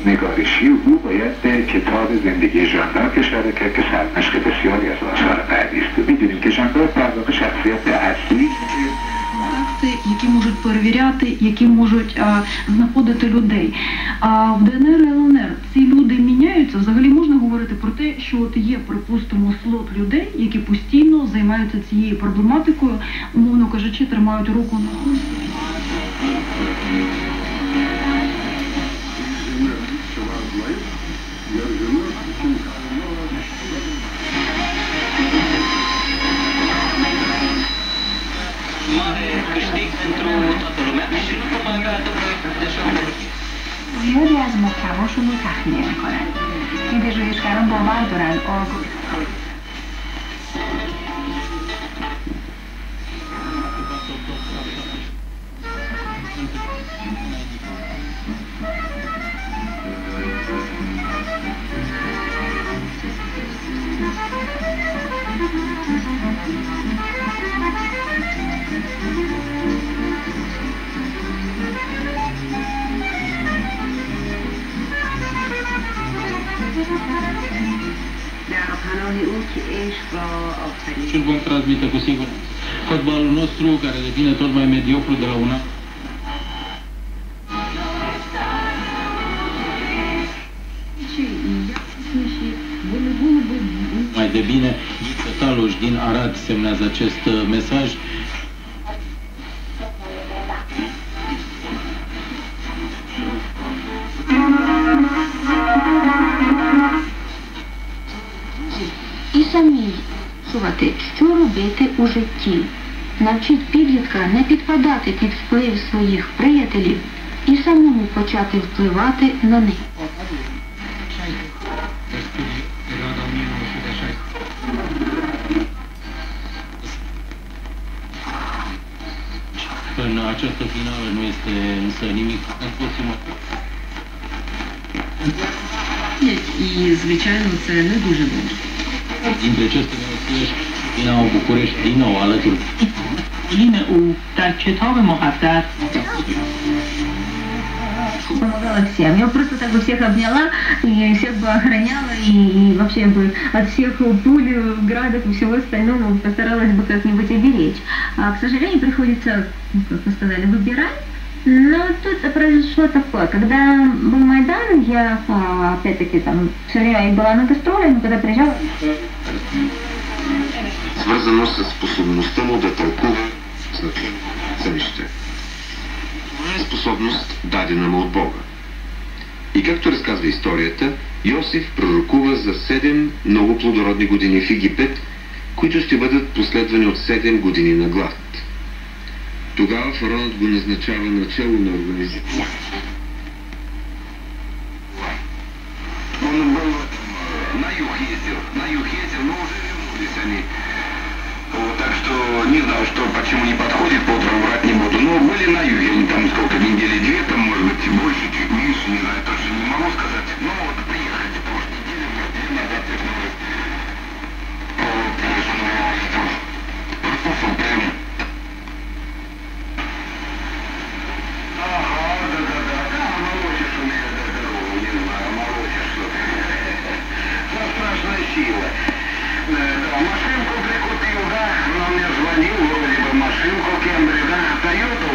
نگارشی او باید به کتاب زندگی ژان دارک اشاره کرد که سرمشق بسیاری از آثار بعدی است. می‌دونیم که ژان دارک در واقع شخصیت اصلی які можуть перевіряти, які можуть знаходити людей. А в ДНР і ЛНР ці люди міняються. Взагалі можна говорити про те, що от є, припустимо, слот людей, які постійно займаються цією проблематикою, умовно кажучи, тримають руку на пульсі. زیادی از محتواشون رو تخلیه میکنن. این پژوهشگران باور دارن Și îl vom transmite cu siguranță. Fotbalul nostru, care devine tot mai mediocru de la un an. Mai de bine, Ghiță Taloș din Arad semnează acest mesaj. І самі слухати, що робити у житті. Навчіть підлітка не підпадати під вплив своїх приятелів і самому почати впливати на них. În această finală nu este însă nimic imposibil. І, звичайно, це не дуже добре. Dintre aceste nevoiești vine au București din nou alături. Line у та китاب муқаддас. Помогала всем. Я просто так бы всех обняла, и всех бы охраняла, и вообще бы от всех пуль, градов и всего остального постаралась бы как-нибудь оберечь. А, к сожалению, приходится, как вы сказали, выбирать. Но тут произошло такое. Когда был Майдан, я, опять-таки, там, все время была на гастроле, но когда приезжала... Свързано с способността му да тълкува сънища. Това е способност, дадена му от Бога. И както разказва историята, Йосиф пророкува за 7 много плодородни години в Египет, които ще бъдат последвани от 7 години на глад. Тогава фараонът го назначава начало на организация. Он был на юг ездил, но уже вернулись они. Вот, так что не знаю, что, почему не подходит, по утрам врать не буду. Но были на юге, они там сколько, недели 2, там, может быть, больше, чуть меньше, не знаю, точно не могу сказать. Но вот приехали в прошлой неделе, мы опять вернулись. Сила. Да, машинку прикупил, да, он мне звонил, вроде бы машинку Кембри, да, Тойоту